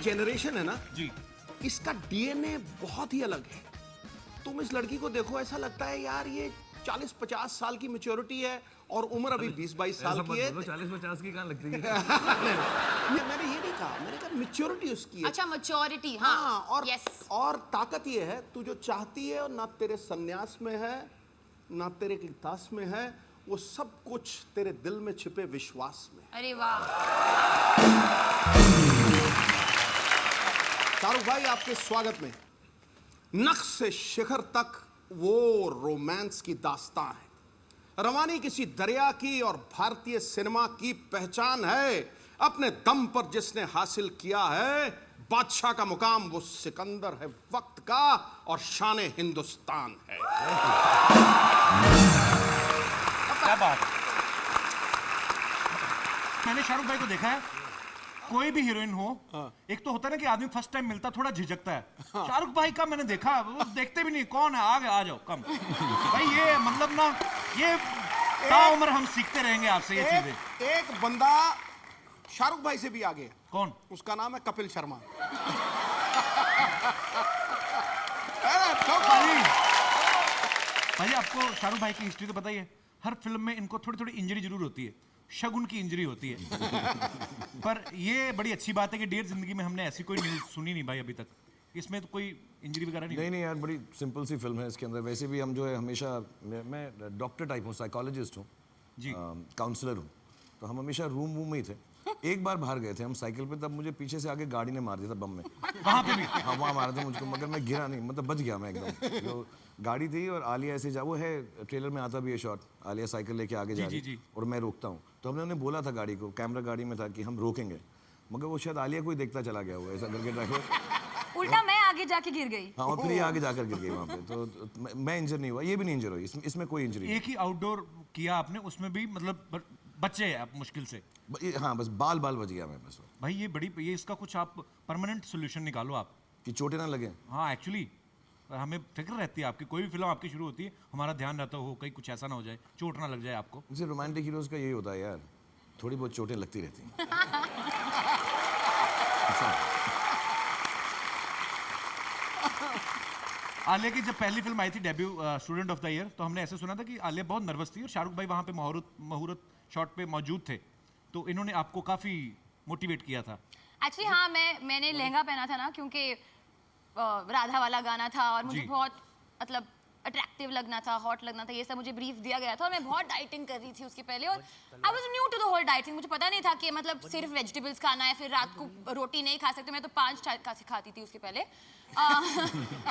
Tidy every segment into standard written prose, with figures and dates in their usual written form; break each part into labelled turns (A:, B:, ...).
A: Generation है ना
B: जी,
A: इसका डीएनए बहुत ही अलग है। तुम इस लड़की को देखो, ऐसा लगता है यार ये 40-50 साल की मैच्योरिटी है और उम्र अभी 20-22 साल की है।
B: 40-50 की कहाँ लगती है?
A: मैंने ये नहीं कहा, मैंने कहा मैच्योरिटी उसकी है।
C: अच्छा मैच्योरिटी,
A: हाँ,
C: हाँ
A: और
C: yes.
A: और ताकत ये है, तू जो चाहती है और ना तेरे संन्यास में है ना तेरे कितास में है, वो सब कुछ तेरे दिल में छिपे विश्वास में।
C: अरे वाह,
A: शाहरुख भाई आपके स्वागत में। नक्श से शिखर तक वो रोमांस की दास्तां है। रवानी किसी दरिया की और भारतीय सिनेमा की पहचान है। अपने दम पर जिसने हासिल किया है बादशाह का मुकाम, वो सिकंदर है वक्त का और शान हिंदुस्तान है।
B: क्या बात। मैंने शाहरुख भाई को देखा है, कोई भी हीरोइन हो, एक तो होता है ना कि आदमी फर्स्ट टाइम मिलता थोड़ा झिझकता है। शाहरुख भाई का मैंने देखा, वो देखते भी नहीं कौन है, आ जाओ कम। भाई ये मतलब ना, ये ताउम्र हम सीखते रहेंगे आपसे ये चीजें।
A: एक बंदा शाहरुख भाई से भी आगे,
B: कौन?
A: उसका नाम है कपिल शर्मा।
B: भाई आपको शाहरुख भाई की हिस्ट्री तो पता ही है, हर फिल्म में इनको थोड़ी थोड़ी इंजरी जरूर होती है, शगुन की इंजरी होती है। पर ये बड़ी अच्छी बात है कि डियर जिंदगी में हमने ऐसी कोई न्यूज़ सुनी नहीं भाई अभी तक। इसमें तो कोई इंजरी वगैरह नहीं?
D: नहीं यार, बड़ी सिंपल सी फिल्म है। इसके अंदर वैसे भी हम जो है हमेशा, मैं डॉक्टर टाइप हूँ, साइकोलॉजिस्ट हूँ
B: जी,
D: काउंसलर हूँ, तो हम हमेशा रूम में ही थे। एक बार बाहर गए थे हम साइकिल पे, तब मुझे पीछे से आगे गाड़ी ने मार दिया था बम में।
B: वहाँ पे भी?
D: हाँ वहाँ मारा था मुझको, मगर मैं गिरा नहीं, मतलब बच गया मैं एकदम। जो गाड़ी थी और आलिया ऐसे जा, वो है ट्रेलर में आता भी है शॉट, आलिया साइकिल लेके आगे जा रही और मैं रोकता हूँ, तो हमने उन्हें बोला था गाड़ी को, कैमरा गाड़ी में था कि हम रोकेंगे, मगर वो शायद आलिया को ही देखता चला गया, वो ऐसा करके ड्राइवर,
C: उल्टा मैं आगे जाके गिर गई।
D: हाँ, और फिर ये आगे जाकर गिर गई वहाँ पे। तो मैं इंजर नहीं हुआ, ये भी नहीं इंजर हुई, इसमें कोई इंजरी नहीं।
B: एक ही आउटडोर किया आपने, उसमें भी मतलब बच्चे हैं आप मुश्किल से?
D: हाँ बस बाल बच गया मैं बस।
B: भाई ये इसका कुछ आप परमानेंट सोल्यूशन निकालो आप,
D: कि चोटें ना लगे।
B: हाँ एक्चुअली हमें फिक्र रहती है आपकी, कोई भी फिल्म आपकी शुरू होती है हमारा ध्यान रहता हो कहीं कुछ ऐसा ना हो जाए, चोट ना लग जाए आपको।
D: जैसे रोमांटिक हीरोज का यही होता है यार, थोड़ी बहुत चोटें लगती रहती हैं।
B: आलिया की जब पहली फिल्म आई थी debut, student of the year, तो हमने ऐसे सुना था कि आलिया बहुत नर्वस थी और शाहरुख भाई वहाँ पे मुहूर्त शॉट पे मौजूद थे, तो इन्होंने आपको काफ़ी मोटिवेट किया था।
C: एक्चुअली हाँ, मैंने लहंगा पहना था ना, क्योंकि राधा वाला गाना था और मुझे बहुत मतलब अट्रैक्टिव लगना था, हॉट लगना था, ये सब मुझे ब्रीफ दिया गया था और मैं बहुत डाइटिंग कर रही थी उसके पहले, और I was new to the whole dieting. मुझे पता नहीं था कि मतलब सिर्फ वेजिटेबल्स खाना है, फिर रात को रोटी नहीं खा सकते। मैं तो 5 खाती थी उसके पहले।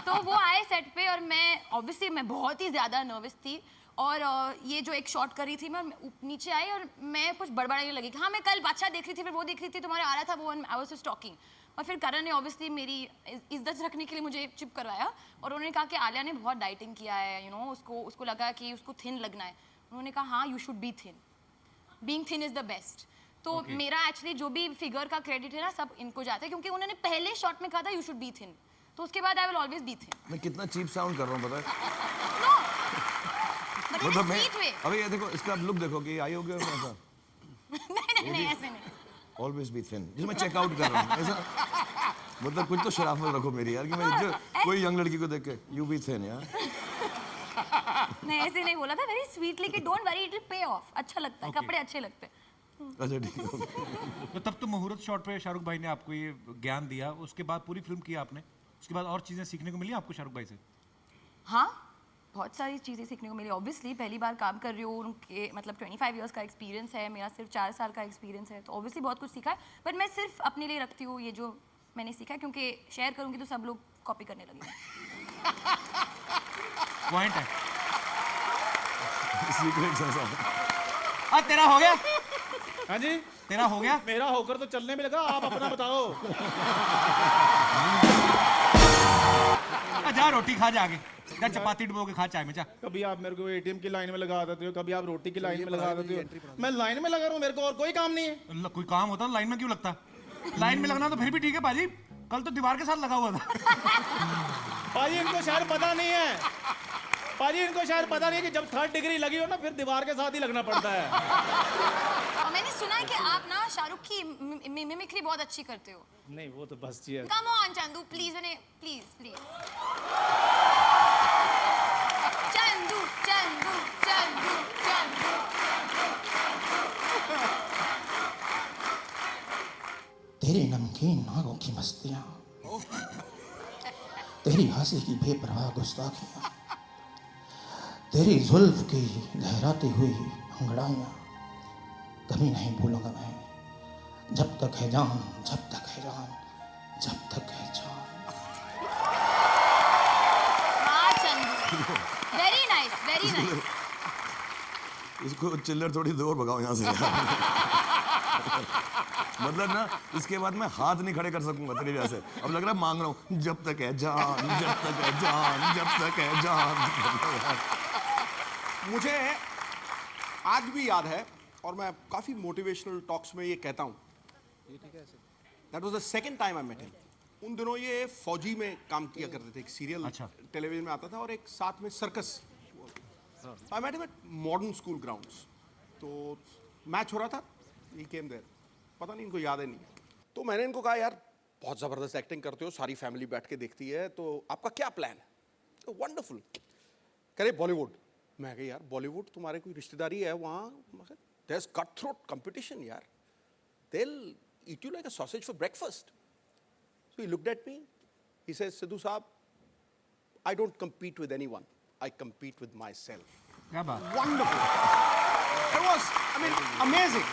C: तो वो आए सेट पे और मैं ऑब्वियसली मैं बहुत ही ज़्यादा नर्वस थी, और ये जो एक शॉट कर रही थी मैं नीचे आई और मैं कुछ बड़बड़ाने लगी कि हाँ मैं कल बादशाह देख रही थी, फिर वो देख रही थी, तुम्हारे आ रहा था वो, आई वाज जस्ट टॉकिंग। और फिर करण ने ऑब्वियसली मेरी इज्जत रखने के लिए मुझे चिप करवाया और उन्होंने कहा कि आलिया ने बहुत डाइटिंग किया है, यू नो, उसको लगा कि उसको थिन लगना है। उन्होंने कहा हाँ you should be thin, being thin is the best. तो मेरा एक्चुअली जो भी फिगर का क्रेडिट है ना, सब इनको जाता है, क्योंकि उन्होंने पहले शॉट में कहा था यू शुड बी थिन, तो उसके बाद I will always be thin.
D: मैं कितना चीप साउंड कर रहा हूँ पता है?
C: नो,
D: मतलब मैं अभी ये देखो, इसका लुक देखो कि आई हो गया ऐसा।
C: नहीं ऐसे नहीं,
D: ऑलवेज बी थिन, जिसमें मैं चेकआउट कर रहा हूँ ऐसा। मतलब कुछ तो शराफत रखो मेरी यार, कि मैं जो कोई यंग लड़की को देख के यू बी थिन यार।
C: नहीं ऐसे नहीं बोला था, वेरी स्वीटली कि don't worry it will pay of, अच्छा लगता है, कपड़े अच्छे लगते हैं।
D: अच्छा ठीक है।
B: तो तब तो मुहूर्त शॉट पे शाहरुख भाई ने आपको ये ज्ञान दिया, उसके बाद पूरी फिल्म की आपने, उसके बाद और चीज़ें सीखने को मिली आपको शाहरुख भाई से?
C: हाँ, बहुत सारी चीज़ें सीखने को मिली। ऑब्वियसली पहली बार काम कर रही हूँ, उनके मतलब 25 इयर्स का एक्सपीरियंस है, मेरा सिर्फ 4 साल का एक्सपीरियंस है, तो ऑब्वियसली बहुत कुछ सीखा है। बट मैं सिर्फ अपने लिए रखती हूँ ये जो मैंने सीखा, क्योंकि शेयर करूँगी तो सब लोग कॉपी करने लगेंगे।
B: पॉइंट है।
D: सीक्रेट ऐसा।
B: तेरा हो गया?
E: हाँ जी,
B: तेरा हो गया?
E: मेरा होकर तो चलने में लगा, आप अपना बताओ।
B: जा रोटी खा, जा आगे जा, चपाती डुबो के खा, चाय में जा।
E: कभी आप मेरे को एटीएम की लाइन में लगा देते हो, कभी आप रोटी की लाइन में लगा देते हो। मैं लाइन में लगा रहा हूँ, मेरे को और कोई काम नहीं है।
B: कोई काम होता तो लाइन में क्यों लगता? लाइन में लगना तो फिर भी ठीक है बाजी, कल तो दीवार के साथ लगा हुआ था।
E: भाई इनको शायद पता नहीं है, पाजी इनको शायद पता नहीं कि जब 3rd डिग्री लगी हो ना फिर दीवार के साथ ही लगना पड़ता है।
C: और मैंने सुना है कि आप ना शाहरुख की मिमिक्री बहुत अच्छी करते हो।
E: नहीं वो तो बस जी है।
C: कम ऑन चंदू प्लीज, मैंने प्लीज प्लीज। चंदू चंदू चंदू चंदू।
F: तेरे नमकीन नागों की मस्तियाँ, तेरी हंसी की बेपरवाह गुस्ताखियाँ, तेरी जुल्फ की लहराती हुई अंगड़ाइयाँ कभी नहीं भूलूंगा मैं, जब तक है जान, जब तक है जान, जब तक है जान।
C: हाँ Chandu, very nice very nice.
D: इसको चिल्लर थोड़ी दूर भगाओ यहाँ से यार। मतलब ना इसके बाद मैं हाथ नहीं खड़े कर सकूंगा तेरी वजह से। अब लग रहा है मांग रहा हूँ, जब तक है जान, जब तक है जान, जब तक है जान।
A: मुझे आज भी याद है और मैं काफ़ी मोटिवेशनल टॉक्स में ये कहता हूँ, that was the second time I met him. उन दिनों ये फौजी में काम किया करते थे, एक सीरियल टेलीविजन में आता था और एक साथ में circus. I met him at Modern School grounds. तो मैच हो रहा था, ही केम देयर, पता नहीं इनको याद है नहीं। तो मैंने इनको कहा यार बहुत ज़बरदस्त एक्टिंग करते हो, सारी फैमिली बैठ के देखती है, तो आपका क्या प्लान है? तो वंडरफुल, कह रहे बॉलीवुड। मैं कहा यार बॉलीवुड तुम्हारे कोई रिश्तेदारी है वहाँ? There is cut throat competition यार, they will eat you like a sausage for breakfast. So he looked at me, he says Sidhu साहब, I don't compete with anyone, I compete with myself.
B: क्या बात।
A: Wonderful. It was, I mean, amazing.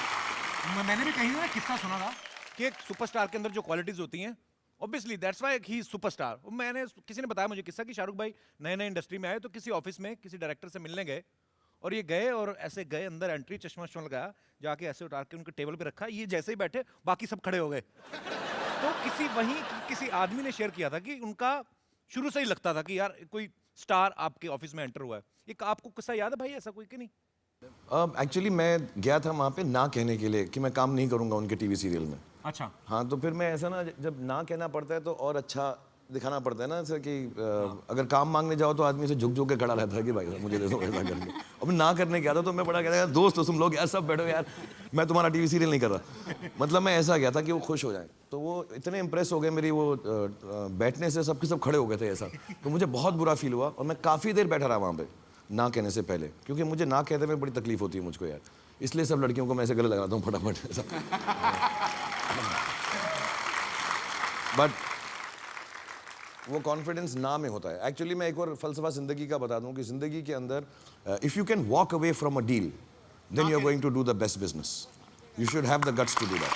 B: मैंने भी कहीं ना किस्सा सुना था कि एक सुपरस्टार के अंदर जो क्वालिटीज होती हैं, obviously that's why he is superstar. मैंने किसी ने बताया मुझे किस्सा कि शाहरुख भाई नए नए इंडस्ट्री में आए तो किसी ऑफिस में किसी डायरेक्टर से मिलने गए और ये गए और ऐसे गए अंदर, एंट्री, चश्मा वश्मा लगाया, जाके ऐसे उतार के उनके टेबल पे रखा, ये जैसे ही बैठे बाकी सब खड़े हो गए। तो किसी आदमी ने शेयर किया था कि उनका शुरू से ही लगता था कि यार कोई स्टार आपके ऑफिस में एंटर हुआ है। एक आपको किस्सा याद है भाई ऐसा कोई कि नहीं?
D: एक्चुअली मैं गया था वहाँ पे ना कहने के लिए कि मैं काम नहीं करूँगा उनके टीवी सीरियल में।
B: अच्छा।
D: हाँ, तो फिर मैं ऐसा ना, जब ना कहना पड़ता है तो और अच्छा दिखाना पड़ता है ना, जैसे कि अगर काम मांगने जाओ तो आदमी से झुक झुक के खड़ा रहता है कि भाई मुझे दे दो ऐसा करके। अब मैं ना करने गया था तो मैं बड़ा कहता यार दोस्त हो तुम लोग, यार सब बैठो यार, मैं तुम्हारा टीवी सीरियल नहीं कर रहा। मतलब मैं ऐसा गया था कि वो खुश हो जाए। तो वो इतने इंप्रेस हो गए मेरी वो बैठने से, सबके सब खड़े हो गए थे ऐसा। तो मुझे बहुत बुरा फील हुआ और मैं काफ़ी देर बैठा रहा वहाँ पे ना कहने से पहले, क्योंकि मुझे ना कहते में बड़ी तकलीफ होती है मुझको यार। इसलिए सब लड़कियों को मैं ऐसे गले लगाता हूँ फटाफट ऐसा। बट वो कॉन्फिडेंस ना में होता है। एक्चुअली मैं एक और फलसफा जिंदगी का बता दूं कि जिंदगी के अंदर if you can walk away from a deal then you are going to do the best business. You should have the guts to do that.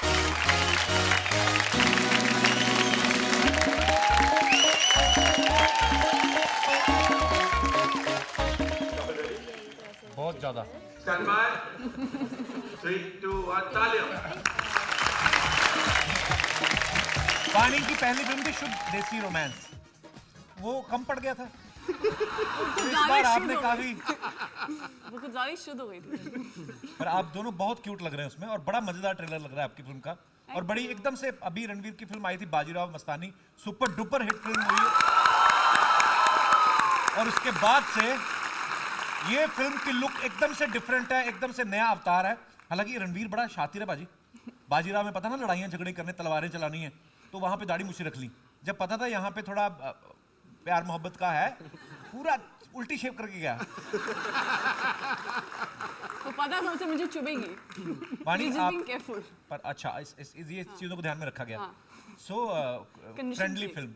B: बहुत ज्यादा।
G: Stand by. 3, 2, 1, तालियां।
B: पानी की पहली फिल्म थी शुद्ध देसी रोमांस, वो कम पड़ गया था। तो इस बार आपने काफी,
H: वो कुछ ज्यादा ही शुद्ध हो गई थी।
B: पर आप दोनों बहुत क्यूट लग रहे हैं उसमें और बड़ा मजेदार ट्रेलर लग रहा है आपकी फिल्म का। और बड़ी एकदम से अभी रणवीर की फिल्म आई थी Bajirao Mastani, super duper hit film हुई और उसके बाद से ये फिल्म की लुक एकदम से डिफरेंट है, एकदम से नया अवतार है। हालांकि रणवीर बड़ा शातिर है बाजी। बाजीराव में पता ना लड़ाइयाँ झगड़े करने, तलवारें चलानी है, तो वहां पे दाढ़ी मुझे रख ली। जब पता था यहाँ पे थोड़ा प्यार मोहब्बत का है, पूरा उल्टी शेप करके गया।
H: तो पता था उसे मुझे चुभेगी।
B: वाणी
H: He's just
B: आप
H: being careful.
B: पर अच्छा ये चीजों को ध्यान में रखा गया। सो
H: Conditions
B: फ्रेंडली
H: थी।
B: Film,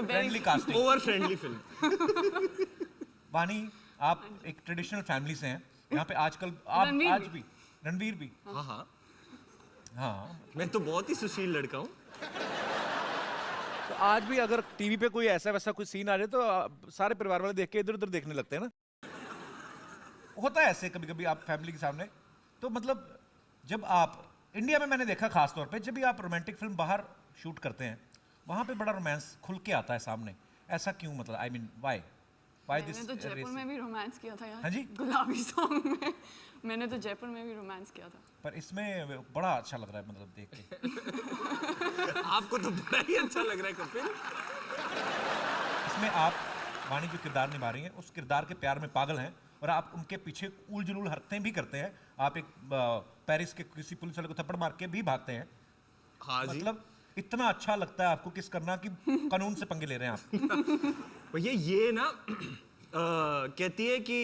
B: friendly casting,
E: over friendly film.
B: Vani आप एक ट्रेडिशनल फैमिली से हैं, यहाँ पे आजकल आप
H: रणवीर
B: आज
H: भी।
B: भी रणवीर भी हाँ
I: मैं तो बहुत ही सुशील लड़का हूँ।
B: तो आज भी अगर टीवी पे कोई ऐसा वैसा कोई सीन आ जाए तो सारे परिवार वाले देख के इधर उधर देखने लगते हैं ना। होता है ऐसे कभी कभी आप फैमिली के सामने। तो मतलब जब आप इंडिया में, मैंने देखा खास तौर पे जब भी आप रोमांटिक फिल्म बाहर शूट करते हैं वहां पे बड़ा रोमांस खुल के आता है सामने। ऐसा क्यों? मतलब आई मीन व्हाई दिस?
H: मैंने तो जयपुर में भी रोमांस किया था यार।
B: हाँ जी?
H: गुलाबी सॉन्ग में मैंने तो जयपुर में भी रोमांस किया था।
B: पर इसमें बड़ा अच्छा लग रहा है, मतलब देख के।
I: आपको तो बड़ा ही अच्छा लग रहा है कपिल।
B: इसमें आप वाणी जो किरदार निभा रही हैं उस किरदार के प्यार में पागल हैं और आप उनके पीछे उल जुलूल हरकतें भी करते हैं। आप एक पेरिस के किसी पुलिस वाले को थप्पड़ मार के भी भागते हैं।
I: हाँ जी।
B: मतलब इतना अच्छा लगता है आपको किस करना कि कानून से पंगे ले रहे हैं आप।
I: भैया ये ना कहती है कि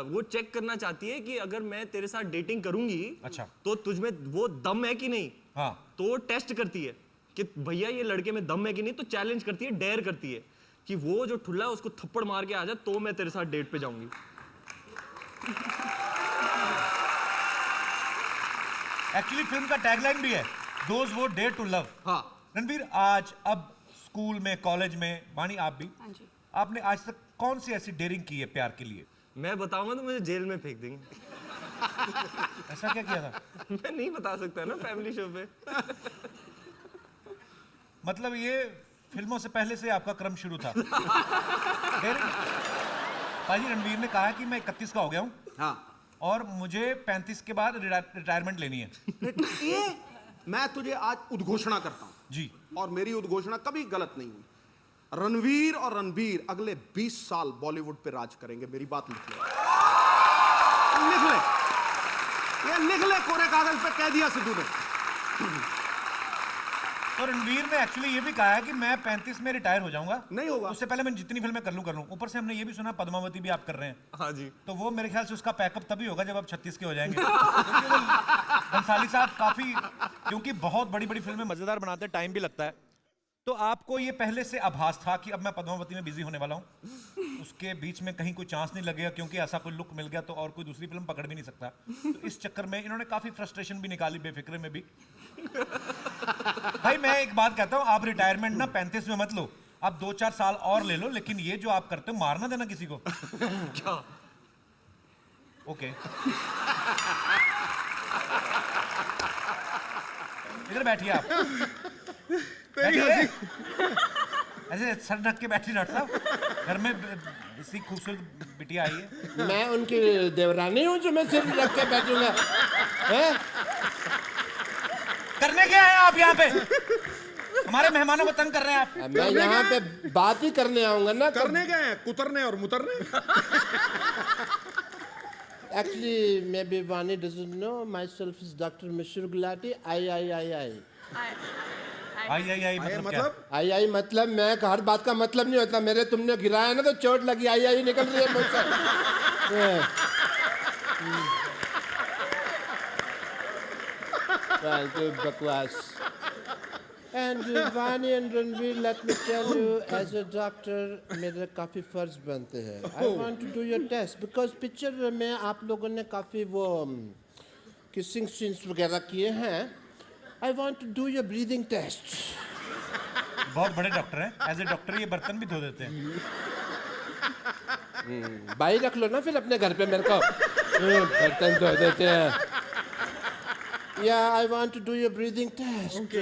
I: वो चेक करना चाहती है कि अगर मैं तेरे साथ डेटिंग करूंगी
B: अच्छा
I: तो तुझमें वो दम है कि नहीं।
B: हाँ
I: तो टेस्ट करती है कि भैया ये लड़के में दम है कि नहीं, तो चैलेंज करती है, डेयर करती है कि वो जो ठुल्ला है उसको थप्पड़ मार के आ जा तो मैं तेरे साथ डेट पे जाऊंगी।
B: एक्चुअली फिल्म का टैगलाइन भी है दोज वो डेयर टू लव।
A: हाँ
B: रणवीर, आज अब स्कूल में कॉलेज में, वाणी आप भी,
H: हाँ जी।
B: आपने आज तक कौन सी ऐसी डेयरिंग की है प्यार के लिए?
I: मैं बताऊंगा तो मुझे जेल में फेंक देंगे।
B: ऐसा क्या किया था?
I: मैं नहीं बता सकता ना फैमिली शो पे।
B: मतलब ये फिल्मों से पहले से आपका क्रम शुरू था। भाजी, रणवीर ने कहा कि मैं 31 का हो गया हूँ
A: हाँ
B: और मुझे 35 के बाद रिटायरमेंट लेनी है।
A: ये मैं तुझे आज उद्घोषणा करता हूँ
B: जी।
A: और मेरी उद्घोषणा कभी गलत नहीं हुई। रणवीर और रणबीर अगले 20 साल बॉलीवुड पे राज करेंगे। मेरी बात लिख ले, लिख ले, ये लिख ले, कोरे कागज पे कह दिया सिद्धू ने।
B: तो रणवीर ने एक्चुअली ये भी कहा है कि मैं 35 में रिटायर हो जाऊंगा।
A: नहीं होगा।
B: उससे पहले मैं जितनी फिल्में कर लूं। ऊपर से हमने ये भी सुना पद्मावती भी आप कर रहे हैं।
I: हाँ जी।
B: तो वो मेरे ख्याल से उसका पैकअप तभी होगा जब आप 36 के हो जाएंगे। बंसाली साहब काफी, क्योंकि बहुत बड़ी बड़ी फिल्में मजेदार बनाते हैं, टाइम भी लगता है, तो आपको ये पहले से आभास था कि अब मैं पद्मावती में बिजी होने वाला हूँ, उसके बीच में कहीं कोई चांस नहीं लगेगा क्योंकि ऐसा कोई लुक मिल गया तो और कोई दूसरी फिल्म पकड़ भी नहीं सकता। तो इस चक्कर में इन्होंने काफी फ्रस्ट्रेशन भी निकाली बेफिक्रे में भी। भाई मैं एक बात कहता हूँ, आप रिटायरमेंट ना 35 में मत लो, आप 2-4 साल और ले लो, लेकिन ये जो आप करते हो मारना देना किसी को।
I: क्या?
B: ओके इधर बैठिए आप। बैठिए। ऐसे सर ढक के बैठी डॉक्टर साहब, घर में इतनी खूबसूरत बिटिया आई है।
J: मैं उनकी देवरानी हूँ जो मैं सिर रख के बैठूंगा?
B: करने क्या है आप यहाँ पे? हमारे मेहमानों को तंग कर रहे हैं आप।
J: मैं यहाँ पे बात ही करने आऊंगा ना।
A: करने गए हैं कुतरने और मुतरने।
J: Actually, maybe Vani doesn't know. Myself is Dr. Mishra Gulati. आई आई मतलब मैं हर बात का मतलब नहीं होता। मेरे तुमने गिराया ना तो चोट लगी, आई निकल रही है मुझसे। फालतू बकवास। And Vani and Ranveer, let me tell you, as a doctor, मेरे काफी फर्ज बनते हैं। I want to do your test because picture में आप लोगों ने काफी वो kissing scenes वगैरह किए हैं। I want to do your breathing test.
B: बहुत बड़े डॉक्टर हैं, एज ए डॉक्टर ये बर्तन भी धो देते हैं।
J: बाई रख लो ना फिर अपने घर पे मेरे को। बर्तन धो देते हैं। Yeah, I want to do your breathing test.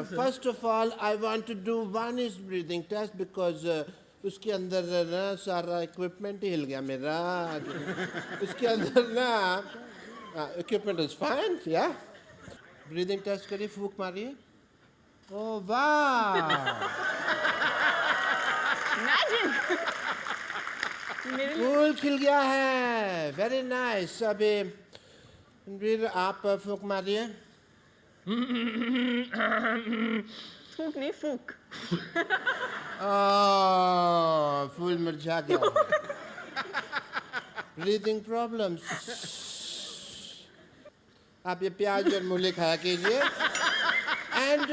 J: First of all, I want to do Vani's breathing test because उसके अंदर ना सारा equipment ही हिल गया मेरा। उसके अंदर ना equipment is fine, yeah. Breathing test करिए, फूक मारिए। Oh वाह!
H: Imagine.
J: फूल खिल गया है, very nice। अभी रणवीर आप फूक मारिए।
H: फूक नहीं, फूक।
J: फूल मुरझा गया। Breathing problems. आप ये प्याज और मूली खाया कीजिए। एंड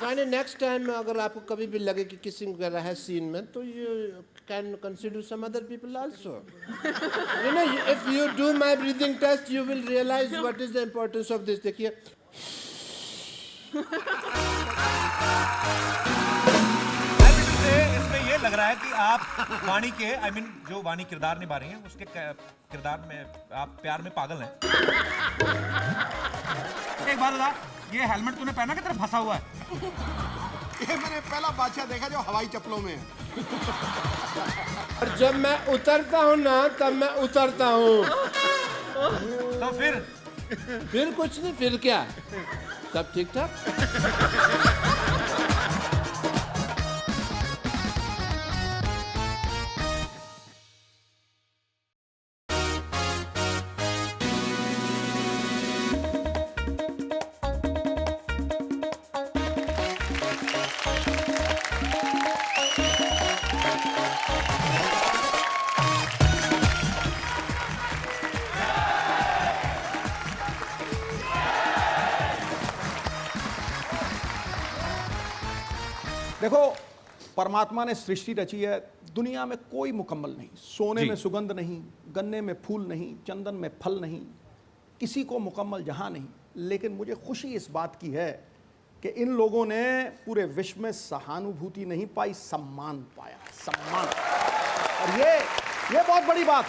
J: माने नेक्स्ट टाइम अगर आपको कभी भी लगे कि किसिंग वगैरह है सीन में, तो you can consider some other people also. You know, if you do my breathing test you will realise what is the importance of this. देखिए
B: इसमें ये लग रहा है कि आप वाणी के जो वाणी किरदार निभा रही हैं उसके किरदार में आप प्यार में पागल हैं। एक बात बता, ये हेलमेट तूने पहना कि तेरा फंसा हुआ है?
A: ये मैंने पहला बादशाह देखा जो हवाई चप्पलों में है।
J: और जब मैं उतरता हूँ ना तब मैं उतरता हूँ।
B: तो फिर
J: कुछ नहीं, फिर क्या, सब ठीक ठाक।
A: देखो, परमात्मा ने सृष्टि रची है, दुनिया में कोई मुकम्मल नहीं। सोने में सुगंध नहीं, गन्ने में फूल नहीं, चंदन में फल नहीं, किसी को मुकम्मल जहां नहीं। लेकिन मुझे खुशी इस बात की है कि इन लोगों ने पूरे विश्व में सहानुभूति नहीं पाई, सम्मान पाया, सम्मान। और ये बहुत बड़ी बात।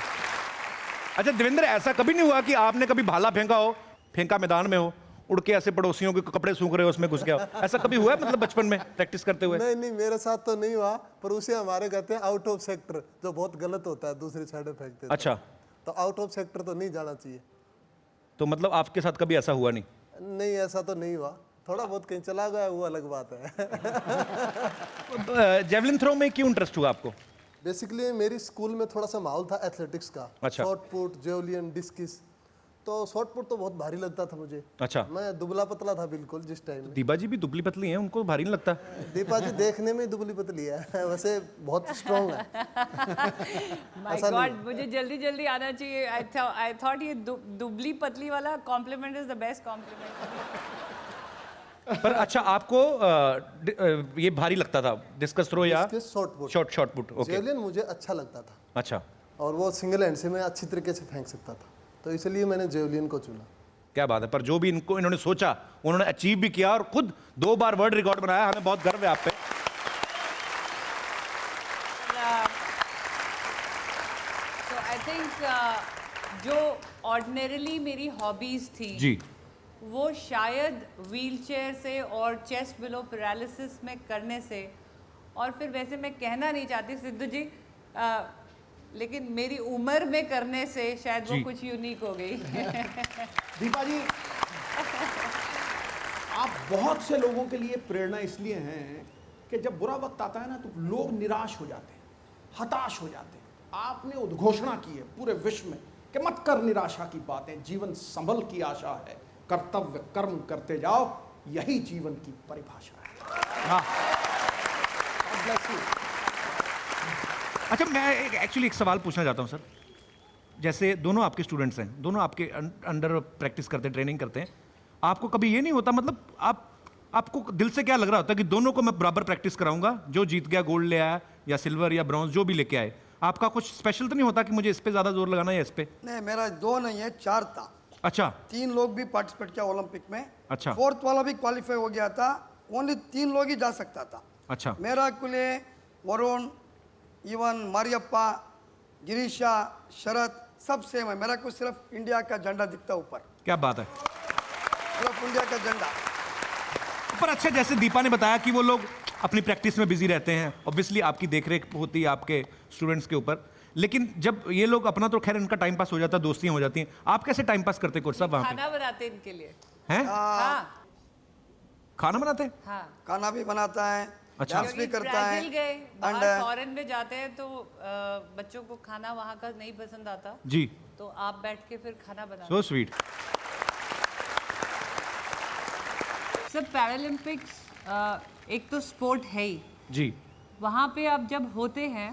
B: अच्छा देवेंद्र, ऐसा कभी नहीं हुआ कि आपने कभी भाला फेंका हो, फेंका मैदान में हो, उड़ के ऐसे पड़ोसियों के कपड़े सूख रहे हो उसमें घुस गया हो, ऐसा कभी हुआ है मतलब बचपन में प्रैक्टिस करते हुए?
K: नहीं, मेरे साथ तो नहीं हुआ, पर उसे हमारे कहते हैं आउट ऑफ सेक्टर, जो बहुत गलत होता है, दूसरी साइड में फेंकते हैं।
B: अच्छा,
K: तो आउट ऑफ सेक्टर तो नहीं जाना चाहिए।
B: तो मतलब आपके साथ कभी ऐसा हुआ नहीं?
K: नहीं, ऐसा तो नहीं हुआ, थोड़ा बहुत कहीं चला गया वो अलग बात है।
B: जेवलिन थ्रो में क्यों इंटरेस्ट हुआ आपको?
K: बेसिकली मेरी स्कूल में थोड़ा सा माहौल था एथलेटिक्स का।
B: अच्छा।
K: Short put, javelin, discuss. तो शॉर्ट पुट तो बहुत भारी लगता था मुझे।
B: अच्छा।
K: मैं दुबला पतला था बिल्कुल जिस टाइम में।
B: दीपा जी भी दुबली पतली हैं, उनको भारी नहीं लगता?
K: दीपा जी देखने में दुबली पतली है, वैसे बहुत स्ट्रॉन्ग है।
H: माय गॉड, मुझे जल्दी जल्दी आना चाहिए। आई थॉट ये दुबली पतली वाला compliment is the best compliment.
B: पर अच्छा, आपको ये भारी लगता था डिस्कस थ्रो या
K: shot put?
B: Shot put. Okay.
K: Javelin मुझे अच्छा लगता था।
B: अच्छा।
K: और वो सिंगल हैंड से मैं अच्छी तरीके से फेंक सकता था, तो इसलिए मैंने जेवलिन को चुना।
B: क्या बात है। पर जो भी इन्होंने सोचा उन्होंने अचीव भी किया और खुद 2 बार वर्ल्ड रिकॉर्ड बनाया। हमें बहुत गर्व है आप पे।
H: So I think जो ऑर्डिनरली मेरी हॉबीज थी
B: जी,
H: वो शायद व्हीलचेयर से और चेस्ट बिलो पैरालिसिस में करने से, और फिर वैसे मैं कहना नहीं चाहती सिद्धू जी, लेकिन मेरी उम्र में करने से शायद वो कुछ यूनिक हो गई।
A: दीपा जी, आप बहुत से लोगों के लिए प्रेरणा इसलिए हैं कि जब बुरा वक्त आता है ना, तो लोग निराश हो जाते हैं, हताश हो जाते हैं। आपने उद्घोषणा की है पूरे विश्व में कि मत कर निराशा की बातें, जीवन संभल की आशा है, कर्तव्य कर्म करते जाओ, यही जीवन की परिभाषा है। God bless you.
B: अच्छा, मैं एक्चुअली एक सवाल पूछना चाहता हूँ सर। जैसे दोनों आपके स्टूडेंट्स हैं, दोनों आपके अंडर प्रैक्टिस करते हैं, ट्रेनिंग करते हैं, आपको कभी ये नहीं होता, मतलब आपको दिल से क्या लग रहा होता है कि दोनों को मैं बराबर प्रैक्टिस कराऊंगा, जो जीत गया गोल्ड ले आया या सिल्वर या ब्रॉन्ज जो भी लेके आए, आपका कुछ स्पेशल तो नहीं होता कि मुझे इस पे ज्यादा जोर लगाना है या इस पे?
L: नहीं, मेरा 2 नहीं है, 4 था।
B: अच्छा।
L: 3 लोग भी पार्टिसिपेट किया ओलंपिक में।
B: अच्छा।
L: 4th वाला भी क्वालिफाई हो गया था, ओनली 3 लोग ही जा सकता था।
B: अच्छा।
L: मेरा कुले वरुण, इवन मारियप्पा, गिरीशा, शरद सब सेम है। मेरा को सिर्फ इंडिया का झंडा दिखता ऊपर।
B: क्या बात है।
L: सिर्फ इंडिया का झंडा।
B: पर अच्छा, जैसे दीपा ने बताया कि वो लोग अपनी प्रैक्टिस में बिजी रहते हैं, ऑब्वियसली आपकी देखरेख होती है आपके स्टूडेंट्स के ऊपर, लेकिन जब ये लोग अपना, तो खैर इनका टाइम पास हो जाता है, दोस्तियां हो जाती हैं, आप कैसे टाइम पास करते कोच साहब वहाँ पे?
H: खाना बनाते इनके लिए
B: हैं?
H: हाँ।
B: खाना बनाते हैं?
H: हाँ।
L: खाना भी बनाता है,
B: अच्छा।
L: डांस भी करता है।
H: ब्राजील गए, बाहर फॉरेन में जाते हैं तो बच्चों को खाना वहाँ का नहीं पसंद आता
B: जी,
H: तो आप बैठ के फिर खाना बनाते।
B: So sweet.
H: सब पैरालंपिक्स एक तो स्पोर्ट है ही
B: जी,
H: वहाँ पे आप जब होते हैं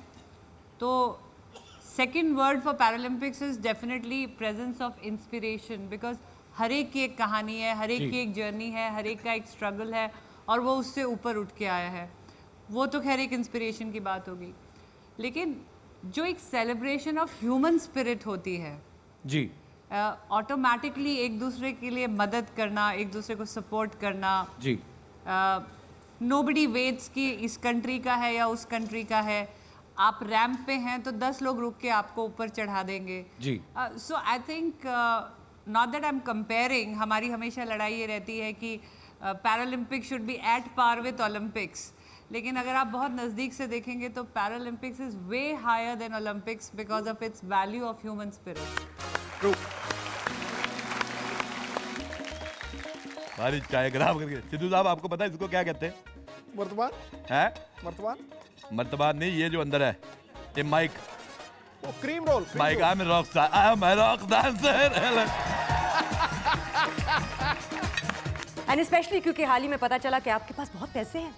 H: तो second word for Paralympics is definitely presence of inspiration, because हर एक की एक कहानी है, हर एक की एक जर्नी है, हर एक का एक स्ट्रगल है और वो उससे ऊपर उठ के आया है। वो तो खैर एक इंस्पिरेशन की बात होगी, लेकिन जो एक सेलिब्रेशन ऑफ ह्यूमन स्पिरिट होती है
B: जी,
H: ऑटोमेटिकली एक दूसरे के लिए मदद करना, एक दूसरे को सपोर्ट करना
B: जी,
H: नोबडी वेट्स कि इस कंट्री का है या उस कंट्री का है। आप रैंप पे हैं तो 10 लोग रुक के आपको ऊपर चढ़ा देंगे
B: जी।
H: So I think not that I am comparing, हमारी हमेशा लड़ाई ये रहती है कि Paralympic should be at par with Olympics, लेकिन अगर आप बहुत नज़दीक से देखेंगे तो Paralympics is way higher than Olympics because of its value of human spirit.
B: True.
M: हमारी चाय खराब करके। सिद्धू साहब, आपको पता है इसको क्या कहते हैं?
A: मर्तबान
M: है?
A: मर्तबान?
M: मर्तबान नहीं, ये जो अंदर है ये माइक,
A: वो cream roll.
M: Mike. I am rock star, I am rock dancer.
N: And specially क्योंकि हाल ही में पता चला कि आपके पास बहुत पैसे हैं।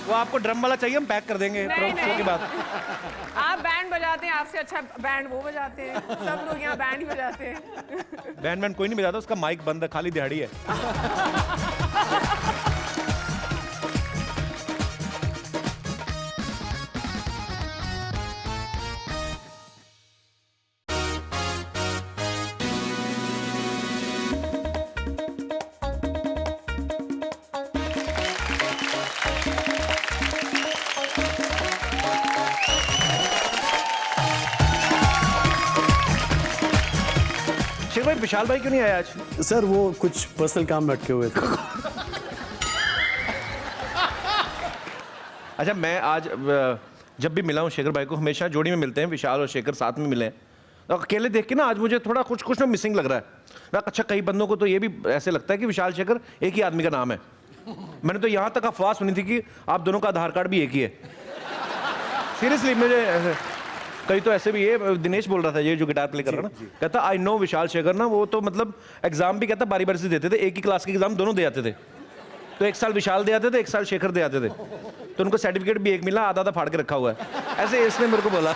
B: वो आपको ड्रम वाला चाहिए, हम पैक कर देंगे शो के बाद।
H: आप बैंड बजाते हैं, आपसे अच्छा बैंड वो बजाते हैं, सब लोग यहाँ बैंड ही बजाते हैं।
B: बैंड कोई नहीं बजाता, उसका माइक बंद है, खाली दिहाड़ी है। भाई विशाल भाई क्यों नहीं आया आज?
O: सर वो कुछ पर्सनल काम अटके हुए थे।
B: अच्छा, मैं आज जब भी मिला हूँ शेखर भाई को, हमेशा जोड़ी में मिलते हैं, विशाल और शेखर साथ में मिले हैं, तो अकेले देख के ना आज मुझे थोड़ा कुछ ना मिसिंग लग रहा है। अच्छा, कई बंदों को तो ये भी ऐसे लगता है कि विशाल शेखर एक ही आदमी का नाम है। मैंने तो यहाँ तक अफवाह सुनी थी कि आप दोनों का आधार कार्ड भी एक ही है। सीरियसली, मुझे कई तो ऐसे भी, ये दिनेश बोल रहा था, ये जो गिटार प्ले कर रहा है ना, कहता आई नो विशाल शेखर ना, वो तो मतलब एग्जाम भी कहता बारी बारी से देते थे, एक ही क्लास के एग्जाम दोनों दे आते थे। तो एक साल विशाल दे आते थे, एक साल शेखर दे आते थे, तो उनको सर्टिफिकेट भी एक मिला, आधा आधा फाड़ के रखा हुआ है। ऐसे इसने मेरे को बोला।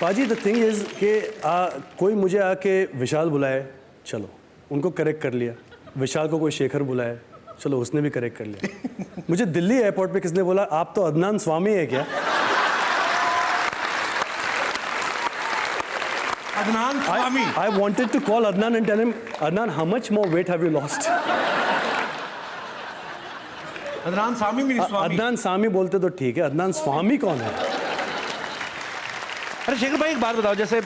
O: पाजी द थिंग इज कि कोई मुझे आके विशाल बुलाए, चलो उनको करेक्ट कर लिया। विशाल को कोई शेखर बुलाए, चलो उसने भी करेक्ट कर लिया। मुझे दिल्ली एयरपोर्ट पे किसने बोला आप तो अदनान स्वामी है क्या?
B: Adnan Swami.
O: I wanted to call Adnan and tell him, Adnan, how much more weight have you lost?
B: Adnan स्वामी भी नहीं, स्वामी।
O: अदनान स्वामी बोलते तो ठीक है, अदनान स्वामी कौन है?
B: अरे शेखर भाई एक बात बताओ, जैसे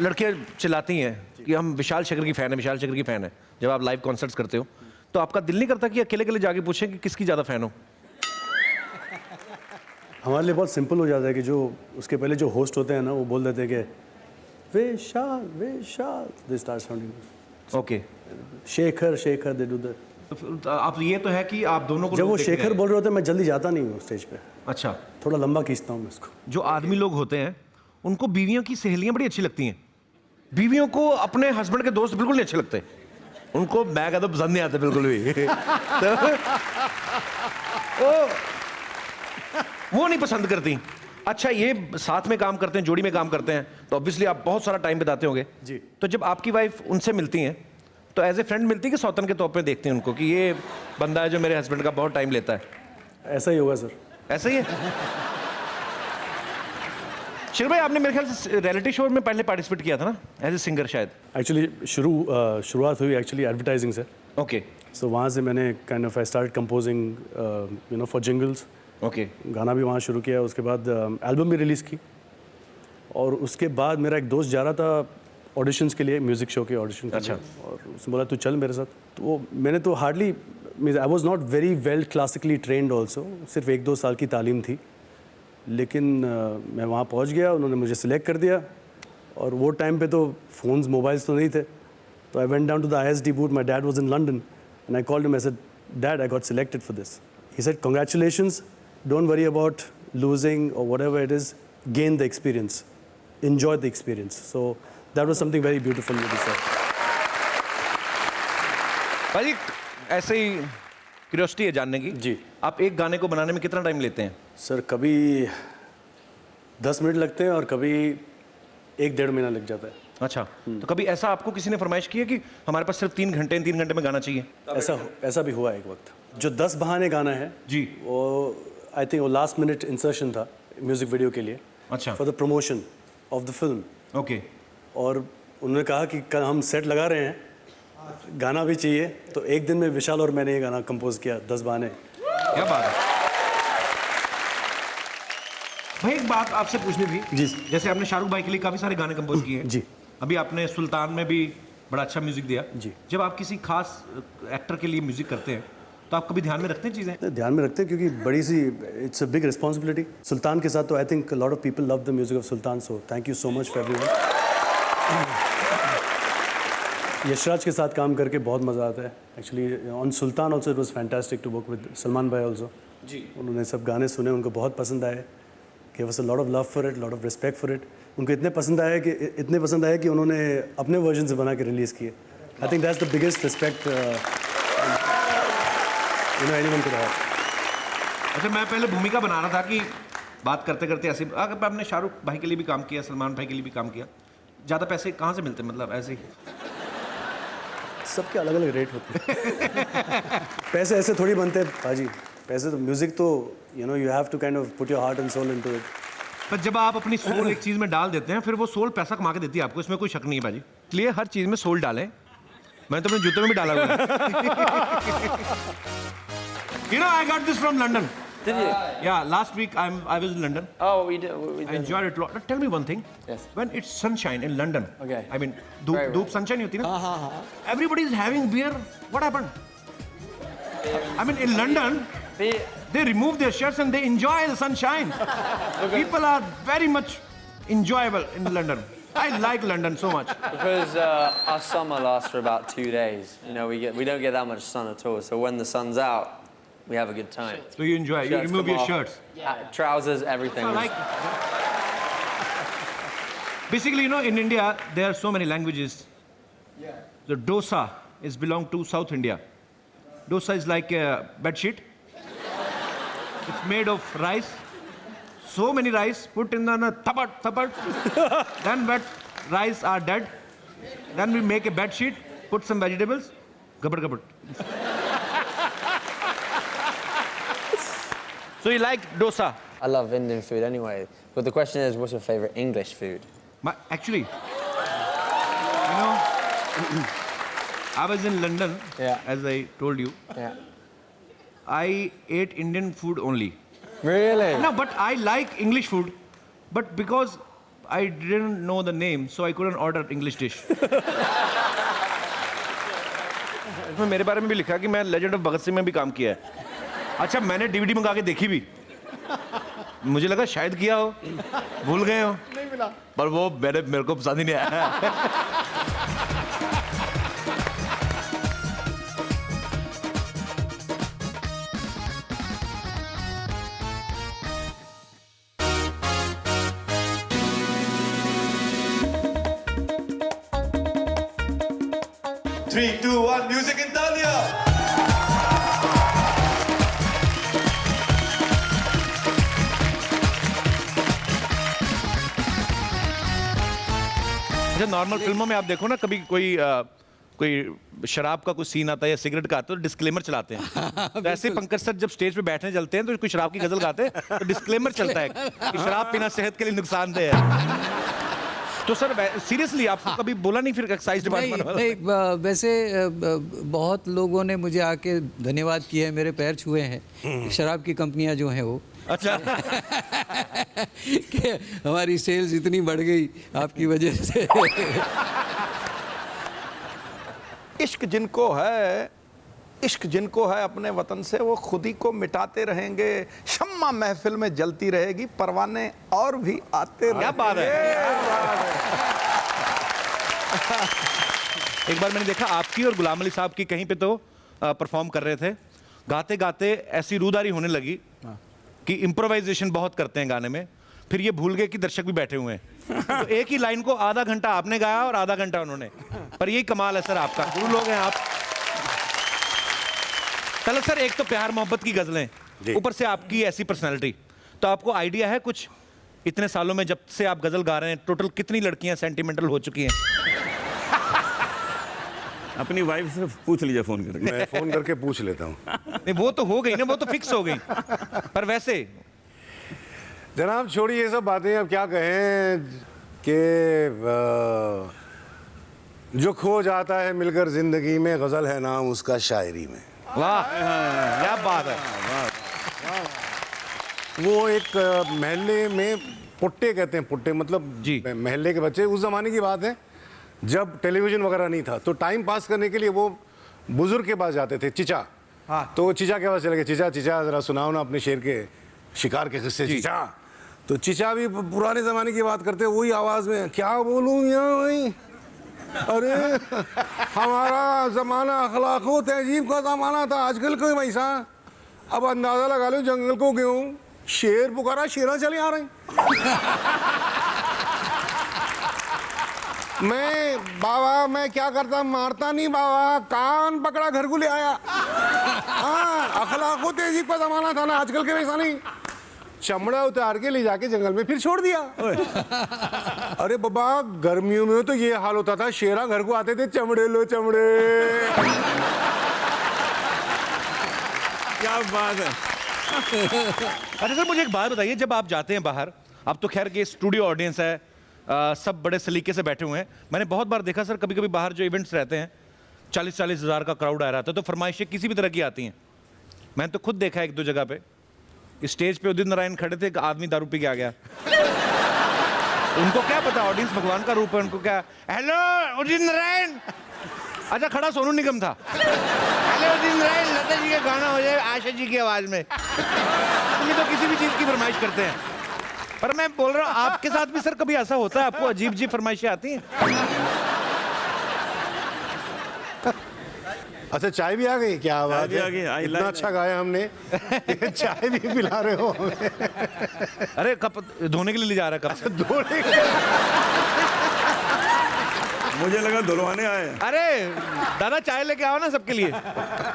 B: लड़के चिल्लाती हैं कि हम विशाल शेखर की फैन है, विशाल शेखर की फैन है, जब आप लाइव कॉन्सर्ट्स करते हो तो आपका दिल नहीं करता कि अकेले अकेले जाके पूछें कि किसकी ज्यादा फैन हो?
O: हमारे लिए बहुत सिंपल हो जाता है कि जो उसके पहले जो होस्ट होते हैं ना, वो बोल देते हैं कि Vishal Vishal, they start sounding okay, Shekhar Shekhar, they do that.
B: तो आप ये तो है कि आप दोनों को
O: जब वो शेखर बोल रहे होते हैं मैं जल्दी जाता नहीं हूँ स्टेज पे।
B: अच्छा,
O: थोड़ा लंबा खींचता हूँ मैं इसको।
B: जो आदमी लोग होते हैं उनको बीवियों की सहेलियां बड़ी अच्छी लगती हैं, बीवियों को अपने हस्बैंड के दोस्त बिल्कुल नहीं अच्छे लगते, उनको मैं कहता पसंद नहीं आते बिल्कुल भी। तो वो नहीं पसंद करती। अच्छा, ये साथ में काम करते हैं, जोड़ी में काम करते हैं, तो ऑब्वियसली आप बहुत सारा टाइम बिताते होंगे
O: जी।
B: तो जब आपकी वाइफ उनसे मिलती हैं तो एज ए फ्रेंड मिलती है कि सौतन के तौर पे देखते हैं उनको कि ये बंदा है जो मेरे हस्बैंड का बहुत टाइम लेता है?
O: ऐसा ही होगा सर।
B: ऐसा ही है। शेखर भाई, आपने मेरे ख्याल से रियलिटी शो में पहले पार्टिसिपेट किया था ना, एज ए सिंगर शायद?
O: एक्चुअली शुरुआत हुई एक्चुअली एडवर्टाइजिंग से।
B: ओके।
O: सो वहाँ से मैंने kind of I start composing you know for jingles.
B: Okay.
O: गाना भी वहाँ शुरू किया, उसके बाद एल्बम भी रिलीज़ की, और उसके बाद मेरा एक दोस्त जा रहा था ऑडिशंस के लिए, म्यूज़िक शो के ऑडिशन के लिए, और उसने बोला तू चल मेरे साथ। तो वो मैंने तो hardly, I was not very well classically trend also, सिर्फ 1-2 साल की तालीम थी, लेकिन मैं वहाँ पहुँच गया, उन्होंने मुझे सिलेक्ट कर दिया। और वो टाइम पे तो फ़ोन्स मोबाइल्स तो नहीं थे, तो I went down to the ISD booth, my dad was in London and I called him, I said dad I got selected for this. He said congratulations, don't worry about losing or whatever it is, gain the experience, enjoy the experience. So that was something very beautiful with this song.
B: भाई ऐसे ही curiosity है जानने की
O: जी,
B: आप एक गाने को बनाने में कितना टाइम लेते हैं?
O: सर कभी 10 मिनट लगते हैं और कभी 1-1.5 महीना लग जाता है।
B: अच्छा, तो कभी ऐसा आपको किसी ने फरमाइश की है कि हमारे पास सिर्फ 3 घंटे में गाना चाहिए?
O: ऐसा भी हुआ एक वक्त। जो 10 बहाने गाना है
B: जी,
O: वो आई थिंक वो लास्ट मिनट इंसर्शन था म्यूजिक वीडियो के लिए।
B: अच्छा।
O: For the promotion of the film.
B: Okay.
O: और उन्होंने कहा कि कल हम सेट लगा रहे हैं, गाना भी चाहिए, तो एक दिन में विशाल और मैंने ये गाना कंपोज किया, 10 बहाने।
B: क्या बात है भाई। एक बात आपसे पूछनी थी
O: जी,
B: जैसे आपने शाहरुख भाई के लिए काफी सारे गाने कंपोज किए हैं
O: जी,
B: अभी आपने सुल्तान में भी बड़ा अच्छा म्यूजिक दिया
O: जी।
B: जब आप किसी खास एक्टर के लिए म्यूजिक करते हैं तो आप कभी ध्यान में रखते हैं चीज़ें?
O: ध्यान में रखते हैं क्योंकि बड़ी सी, it's a big responsibility. Sultan के साथ तो I think lot of people love the music of Sultan, so thank you so much for everyone. Yashraj के साथ काम करके बहुत मज़ा आता है actually. On Sultan also it was fantastic to work with Salman भाई ऑल्सो जी। उन्होंने सब गाने सुने, उनको बहुत पसंद आए, give us a lot of love for it, lot of respect for it. उनको इतने पसंद आया कि उन्होंने अपने वर्जन से बना के रिलीज़ किए। I think that's the biggest respect you know anyone could have.
P: अच्छा मैं पहले भूमिका बना रहा था कि बात करते करते ऐसे अगर आपने शाहरुख भाई के लिए भी काम किया, सलमान भाई के लिए भी काम किया, ज़्यादा पैसे कहाँ से मिलते हैं, मतलब ऐसे ही?
O: सबके अलग अलग रेट होते हैं। पैसे ऐसे थोड़ी बनते हैं भाजी, पैसे तो म्यूजिक तो you have to kind of put your heart and soul into it.
P: पर जब आप अपनी सोल एक चीज़ में डाल देते हैं फिर वो सोल पैसा कमा के देती है आपको, इसमें कोई शक नहीं है भाजी। इसलिए हर चीज़ में सोल डालें। मैंने तो अपने जूते में भी डाला हुआ है। I got this from London.
Q: Did you?
P: Yeah, last week I was in London.
Q: Oh, we did.
P: I enjoyed it a lot. Tell me one thing.
Q: Yes.
P: When it's sunshine in London.
Q: Okay.
P: I mean, धूप sunshine होती है ना? Everybody is having beer. What happened? I mean, in London, they remove their shirts and they enjoy the sunshine. People are very much enjoyable in London. I like London so much.
Q: Because our summer lasts for about 2 days. We don't get that much sun at all. So when the sun's out, we have a good time.
P: So you enjoy. You remove your shirts.
Q: Trousers, everything.
P: I like. Basically, in India there are so many languages. The dosa is belong to South India. Dosa is like a bed sheet. It's made of rice. So many rice put in the thapat. Then when rice are dead, then we make a bed sheet, put some vegetables, gabat. So you like dosa?
Q: I love Indian food anyway. But the question is, what's your favorite English food?
P: Actually, I was in London, as I told you.
Q: Yeah.
P: I ate Indian food only.
Q: Really?
P: No, but I like English food. But because I didn't know the name, so I couldn't order English dish. इसमें मेरे बारे में भी लिखा कि मैं legend of Bhagat Singh में भी काम किया है। अच्छा मैंने डीवीडी मंगा के देखी भी, मुझे लगा शायद किया हो, भूल गए हो। नहीं मिला, पर वो मेरे को पसंद ही नहीं आया।
M: Three, two, one, music in Italia.
P: अच्छा नॉर्मल फिल्मों में आप देखो ना, कभी कोई शराब का कोई सीन आता है या सिगरेट का आता है तो डिस्क्लेमर चलाते हैं। तो ऐसे पंकज सर जब स्टेज पे बैठने चलते हैं तो कोई शराब की गजल गाते हैं तो डिस्क्लेमर चलता है कि शराब पीना सेहत के लिए नुकसानदेह है। तो सर सीरियसली आपको कभी बोला नहीं फिर एक्साइज डिपार्टमेंट वाला?
R: नहीं, वैसे बहुत लोगों ने मुझे आके धन्यवाद किया है, मेरे पैर छुए हैं शराब की कंपनियां जो हैं वो। अच्छा कि हमारी सेल्स इतनी बढ़ गई आपकी वजह से।
A: इश्क जिनको है अपने वतन से वो खुद ही को मिटाते रहेंगे, शम्मा महफिल में जलती रहेगी, परवाने और भी आते रहेंगे।
P: क्या बात है। एक बार मैंने देखा आपकी और गुलाम अली साहब की कहीं पे तो परफॉर्म कर रहे थे, गाते गाते ऐसी रूदारी होने लगी कि इम्प्रोवाइजेशन बहुत करते हैं गाने में, फिर ये भूल गए कि दर्शक भी बैठे हुए हैं। तो एक ही लाइन को आधा घंटा आपने गाया और आधा घंटा उन्होंने, पर यही कमाल है सर आपका, गुरु लोग हैं आप। चलो सर, एक तो प्यार मोहब्बत की गजलें, ऊपर से आपकी ऐसी पर्सनालिटी, तो आपको आइडिया है कुछ इतने सालों में जब से आप गजल गा रहे हैं टोटल कितनी लड़कियां सेंटिमेंटल हो चुकी हैं?
S: अपनी वाइफ से पूछ लीजिए फोन करके। मैं फोन करके पूछ लेता हूँ।
P: नहीं वो तो हो गई ना, वो तो फिक्स हो गई, पर वैसे
S: जनाब छोड़िए ये सब बातें, अब क्या कहें कि जो खो जाता है मिलकर जिंदगी में, गजल है नाम उसका शायरी में।
P: वाह क्या बात है।
S: वो एक महल्ले में पुट्टे कहते हैं, पुट्टे मतलब महल्ले के बच्चे, उस जमाने की बात है जब टेलीविजन वगैरह नहीं था, तो टाइम पास करने के लिए वो बुजुर्ग के पास जाते थे, चिचा। तो चिचा के पास चले गए, चिचा जरा सुनाओ ना अपने शेर के शिकार के किस्से चिचा। तो चिचा भी पुराने जमाने की बात करते वही आवाज में, क्या बोलूं भाई, अरे हमारा जमाना अखलाको तहजीब का जमाना था, आजकल कोई पैसा, अब अंदाजा लगा लो जंगल को क्यों शेर पुकारा शेरा चले आ रहे हैं। मैं बाबा मैं क्या करता, मारता नहीं बाबा, कान पकड़ा घर को ले आया। हाँ, अखलाको तेजी का जमाना था ना, आजकल के वैसा नहीं। चमड़ा उतार के ले जाके जंगल में फिर छोड़ दिया। अरे बाबा गर्मियों में तो ये हाल होता था, शेरा घर को आते थे, चमड़े लो चमड़े।
P: क्या बात है। अच्छा सर, मुझे एक बात बताइए, जब आप जाते हैं बाहर, अब तो खैर ये स्टूडियो ऑडियंस है, सब बड़े सलीके से बैठे हुए हैं। मैंने बहुत बार देखा सर, कभी कभी बाहर जो इवेंट्स रहते हैं 40-40 हज़ार का क्राउड आ रहा था, तो फरमाइशें किसी भी तरह की आती हैं। मैंने तो खुद देखा 1-2 जगह पे, स्टेज पे उदित नारायण खड़े थे, एक आदमी दारू पी के आ गया। उनको क्या पता ऑडियंस भगवान का रूप है, उनको क्या, हेलो उदित नारायण। अच्छा, खड़ा सोनू निगम था। हेलो उदित नारायण, लता जी का गाना हो जाए आशा जी की आवाज में। ये तो किसी भी चीज की फरमाइश करते हैं। पर मैं बोल रहा हूँ, आपके साथ भी सर कभी ऐसा होता है, आपको अजीब अजीब फरमाइशें आती हैं?
S: अच्छा, चाय भी आ गई, क्या बात है, इतना अच्छा गाया हमने। चाय भी पिला रहे हो हमें।
P: अरे कप धोने के लिए ले जा रहा है, कप
S: धोने
P: मुझे लगा धुलवाने आए। अरे दादा चाय लेके आओ ना सबके लिए।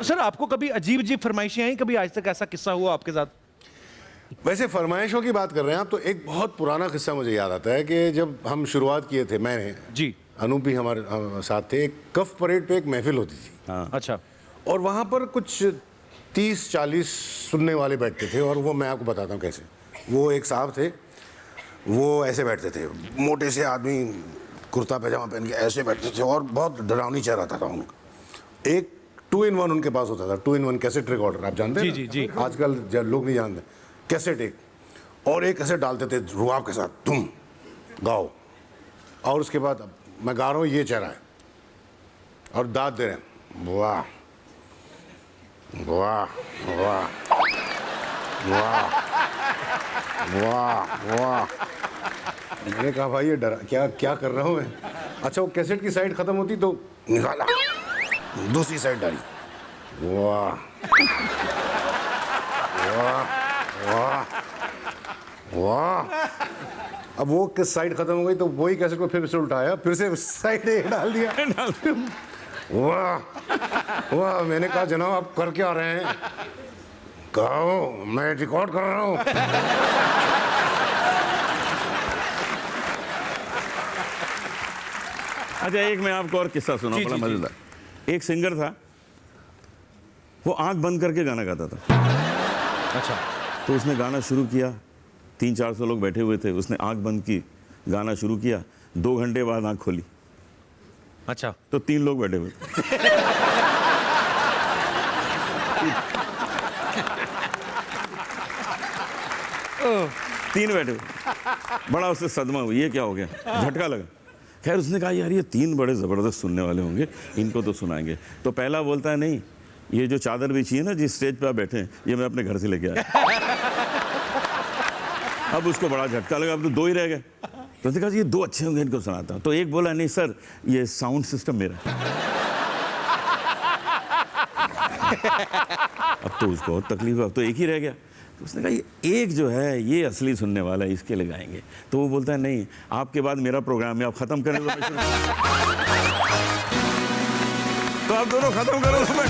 P: सर आपको कभी अजीब अजीब फरमाइशें आई, कभी आज तक ऐसा किस्सा हुआ आपके साथ?
S: वैसे फरमाइशों की बात कर रहे हैं आप, तो एक बहुत पुराना किस्सा मुझे याद आता है कि जब हम शुरुआत किए थे, मैंने
P: जी,
S: अनूप भी हमारे साथ थे, एक कफ परेड पे एक महफिल होती थी।
P: हाँ। अच्छा।
S: और वहाँ पर कुछ 30-40 सुनने वाले बैठते थे, और वो मैं आपको बताता हूँ कैसे। वो एक साहब थे, वो ऐसे बैठते थे, मोटे से आदमी, कुर्ता पैजामा पहन के ऐसे बैठते थे, और बहुत डरावनी चेहरा था उनका। एक 2-in-1 उनके पास होता था, 2-in-1 कैसेट रिकॉर्डर, आप जानते हैं?
P: जी, जी।
S: आजकल लोग नहीं जानते। कैसेट एक, और एक कैसेट डालते थे रुआब के साथ, तुम गाओ, और उसके बाद मैं गा रहा हूँ, ये चेहरा है, और दाद दे रहे हैं, वाह वाह वाह वाह वाह वाह। मैंने कहा भाई ये डरा, क्या कर रहा हूँ मैं। अच्छा, वो कैसेट की साइड खत्म होती तो निकाला, दूसरी साइड डाली, वाह वाह वाह वाह। अब वो किस साइड खत्म हो गई तो वही कैसेट को फिर से उल्टाया, फिर से साइड ए डाल दिया, वाह वाह। मैंने कहा जनाब आप कर क्या रहे हैं? कहो मैं रिकॉर्ड कर रहा हूँ।
T: अच्छा, एक मैं आपको और किस्सा सुना, बड़ा मजेदार। एक सिंगर था, वो आंख बंद करके गाना गाता था।
P: अच्छा।
T: तो उसने गाना शुरू किया, 300-400 लोग बैठे हुए थे, उसने आंख बंद की, गाना शुरू किया, 2 घंटे बाद आंख खोली।
P: अच्छा।
T: तो 3 लोग बैठे हुए। 3 बैठे हुए। बड़ा उससे सदमा हुआ, ये क्या हो गया, झटका लगा। खैर उसने कहा यार ये 3 बड़े ज़बरदस्त सुनने वाले होंगे, इनको तो सुनाएंगे। तो पहला बोलता है नहीं, ये जो चादर बिछी है ना जिस स्टेज पे आप बैठे हैं, ये मैं अपने घर से लेके आया। अब उसको बड़ा झटका लगा, अब तो 2 ही रह गए। तो उसने कहा ये 2 अच्छे होंगे, इनको सुनाता हूँ। तो एक बोला नहीं सर, ये साउंड सिस्टम मेरा। अब तो उसको और तकलीफ हुआ, अब तो एक ही रह गया। तो उसने कहा ये एक जो है ये असली सुनने वाला है, इसके लगाएंगे। तो वो बोलता है नहीं, आपके बाद मेरा प्रोग्राम है, आप ख़त्म करें तो आप दोनों ख़त्म करो तो मैं